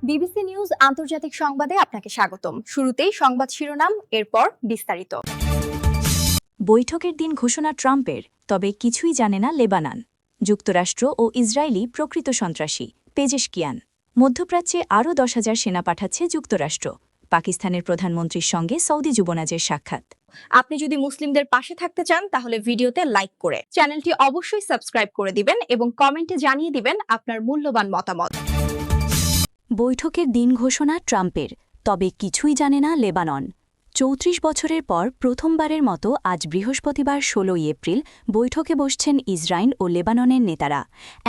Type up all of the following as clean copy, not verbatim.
BBC news আন্তর্জাতিক সংবাদে আপনাকে স্বাগতম। শুরুতেই সংবাদ শিরোনাম, এরপর বিস্তারিত। বৈঠকের দিন ঘোষণা ট্রাম্পের, তবে কিছুই জানে না লেবানন। যুক্তরাষ্ট্র ও ইসরায়েলি প্রকৃত সন্ত্রাসী, পেজেশকিয়ান। মধ্যপ্রাচ্যে আরও 10,000 সেনা পাঠাচ্ছে যুক্তরাষ্ট্র। পাকিস্তানের প্রধানমন্ত্রীর সঙ্গে সৌদি যুবরাজের সাক্ষাৎ। আপনি যদি মুসলিমদের পাশে থাকতে চান তাহলে ভিডিওতে লাইক করে চ্যানেলটি অবশ্যই সাবস্ক্রাইব করে দিবেন এবং কমেন্টে জানিয়ে দিবেন আপনার মূল্যবান মতামত। বৈঠকের দিন ঘোষণা ট্রাম্পের, তবে কিছুই জানে না লেবানন। 34 বছরের পর প্রথমবারের মতো আজ বৃহস্পতিবার 16 এপ্রিল বৈঠকে বসছেন ইসরায়েল ও লেবাননের নেতারা।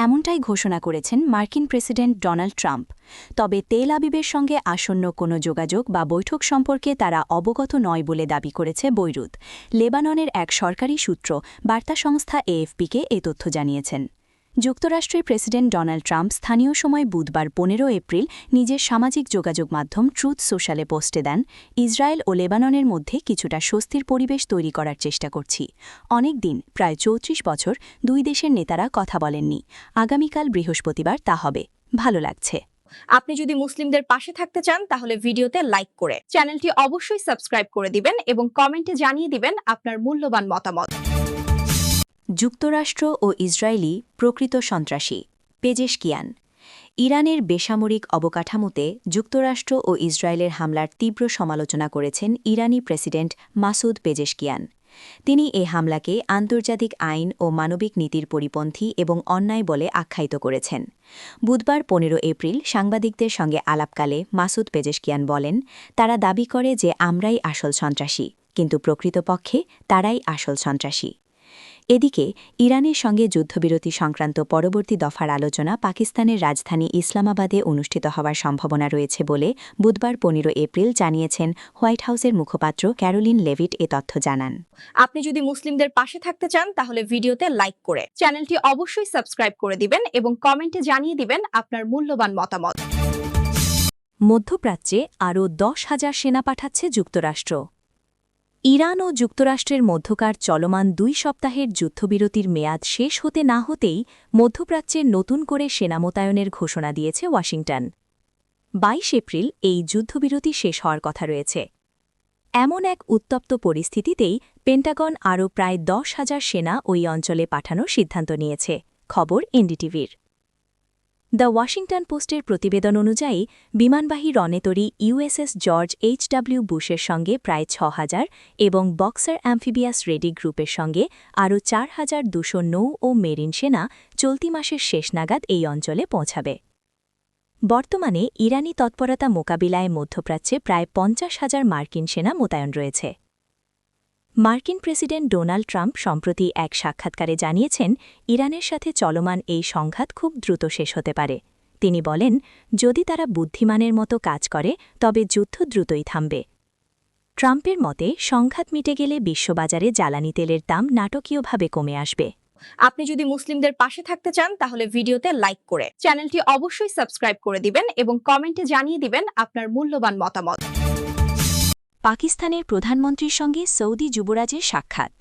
এমনটাই ঘোষণা করেছেন মার্কিন প্রেসিডেন্ট ডোনাল্ড ট্রাম্প। তবে তেল আবিবের সঙ্গে আসন্ন কোনো যোগাযোগ বা বৈঠক সম্পর্কে তারা অবগত নয় বলে দাবি করেছে বৈরুত। লেবাননের এক সরকারি সূত্র বার্তা সংস্থা এএফপিকে এ তথ্য জানিয়েছেন। যুক্তরাষ্ট্রের প্রেসিডেন্ট ডোনাল্ড ট্রাম্প স্থানীয় সময় বুধবার 15 এপ্রিল নিজের সামাজিক যোগাযোগ মাধ্যম ট্রুথ সোশ্যালে পোস্টে দেন, ইসরায়েল ও লেবাননের মধ্যে কিছুটা স্বস্তির পরিবেশ তৈরি করার চেষ্টা করছি। অনেক দিন, প্রায় 34 বছর দুই দেশের নেতারা কথা বলেননি। আগামীকাল বৃহস্পতিবার তা হবে। ভালো লাগছে। আপনি যদি মুসলিমদের পাশে থাকতে চান তাহলে ভিডিওতে লাইক করে চ্যানেলটি অবশ্যই সাবস্ক্রাইব করে দিবেন এবং কমেন্টে জানিয়ে দিবেন আপনার মূল্যবান মতামত। যুক্তরাষ্ট্র ও ইসরায়েলি প্রকৃত সন্ত্রাসী, পেজেশকিয়ান। ইরানের বেসামরিক অবকাঠামোতে যুক্তরাষ্ট্র ও ইসরায়েলের হামলার তীব্র সমালোচনা করেছেন ইরানি প্রেসিডেন্ট মাসুদ পেজেশকিয়ান। তিনি এ হামলাকে আন্তর্জাতিক আইন ও মানবিক নীতির পরিপন্থী এবং অন্যায় বলে আখ্যায়িত করেছেন। বুধবার 15 এপ্রিল সাংবাদিকদের সঙ্গে আলাপকালে মাসুদ পেজেশকিয়ান বলেন, তারা দাবি করে যে আমরাই আসল সন্ত্রাসী, কিন্তু প্রকৃতপক্ষে তারাই আসল সন্ত্রাসী। এদিকে ইরানের সঙ্গে যুদ্ধবিরতি সংক্রান্ত পরবর্তী দফার আলোচনা পাকিস্তানের রাজধানী ইসলামাবাদে অনুষ্ঠিত হওয়ার সম্ভাবনা রয়েছে বলে বুধবার 15 এপ্রিল জানিয়েছেন হোয়াইট হাউসের মুখপাত্র ক্যারোলিন লেভিট এ তথ্য জানান। আপনি যদি মুসলিমদের পাশে থাকতে চান তাহলে ভিডিওতে লাইক করে চ্যানেলটি অবশ্যই সাবস্ক্রাইব করে দিবেন এবং কমেন্টে জানিয়ে দিবেন আপনার মূল্যবান মতামত। মধ্যপ্রাচ্যে আরও 10,000 সেনা পাঠাচ্ছে যুক্তরাষ্ট্র। ইরান ও যুক্তরাষ্ট্রের মধ্যকার চলমান 2 সপ্তাহের যুদ্ধবিরতির মেয়াদ শেষ হতে না হতেই মধ্যপ্রাচ্যে নতুন করে সেনা মোতায়েনের ঘোষণা দিয়েছে ওয়াশিংটন। 22 এপ্রিল এই যুদ্ধবিরতি শেষ হওয়ার কথা রয়েছে। এমন এক উত্তপ্ত পরিস্থিতিতেই পেন্টাগন আরও প্রায় 10,000 সেনা ওই অঞ্চলে পাঠানোর সিদ্ধান্ত নিয়েছে। খবর এনডিটিভির। দ্য ওয়াশিংটন পোস্টের প্রতিবেদন অনুযায়ী বিমানবাহী রণতরী ইউএসএস জর্জ এইচডব্লিউ বুশের সঙ্গে প্রায় 6,000 এবং বক্সার অ্যাম্ফিবিয়াস রেডি গ্রুপের সঙ্গে আরও 4,200 নৌ ও মেরিন সেনা চলতি মাসের শেষ নাগাদ এই অঞ্চলে পৌঁছাবে। বর্তমানে ইরানি তৎপরতা মোকাবিলায় মধ্যপ্রাচ্যে প্রায় 50,000 মার্কিন সেনা মোতায়েন রয়েছে। মার্কিন প্রেসিডেন্ট ডোনাল্ড ট্রাম্প সম্প্রতি এক সাক্ষাৎকারে জানিয়েছেন, ইরানের সাথে চলমান এই সংঘাত খুব দ্রুত শেষ হতে পারে। তিনি বলেন, যদি তারা বুদ্ধিমানের মতো কাজ করে তবে যুদ্ধ দ্রুতই থামবে। ট্রাম্পের মতে সংঘাত মিটে গেলে বিশ্ববাজারে জ্বালানি তেলের দাম নাটকীয়ভাবে কমে আসবে। আপনি যদি মুসলিমদের পাশে থাকতে চান তাহলে ভিডিওতে লাইক করে চ্যানেলটি অবশ্যই সাবস্ক্রাইব করে দিবেন এবং কমেন্টে জানিয়ে দিবেন আপনার মূল্যবান মতামত। পাকিস্তানের প্রধানমন্ত্রীর সঙ্গে সৌদি যুবরাজের সাক্ষাৎ।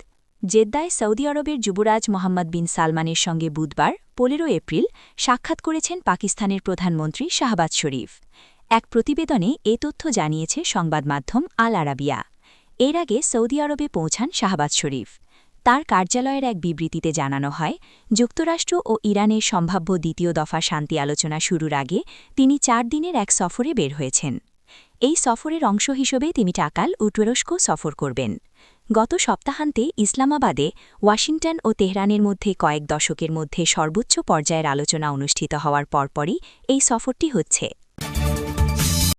জেদ্দায় সৌদি আরবের যুবরাজ মোহাম্মদ বিন সালমানের সঙ্গে বুধবার 15 এপ্রিল সাক্ষাৎ করেছেন পাকিস্তানের প্রধানমন্ত্রী শাহবাজ শরীফ। এক প্রতিবেদনে এ তথ্য জানিয়েছে সংবাদ মাধ্যম আল আরাবিয়া। এর আগে সৌদি আরবে পৌঁছান শাহবাজ শরীফ। তার কার্যালয়ের এক বিবৃতিতে জানানো হয়, যুক্তরাষ্ট্র ও ইরানের সম্ভাব্য দ্বিতীয় দফা শান্তি আলোচনা শুরুর আগে তিনি 4 দিনের এক সফরে বের হয়েছেন। এই সফরের অংশ হিসেবে তিনি টাকাল ও তুরস্ক সফর করবেন। গত সপ্তাহান্তে ইসলামাবাদে ওয়াশিংটন ও তেহরানের মধ্যে কয়েক দশকের মধ্যে সর্বোচ্চ পর্যায়ের আলোচনা অনুষ্ঠিত হওয়ার পরপরই এই সফরটি হচ্ছে।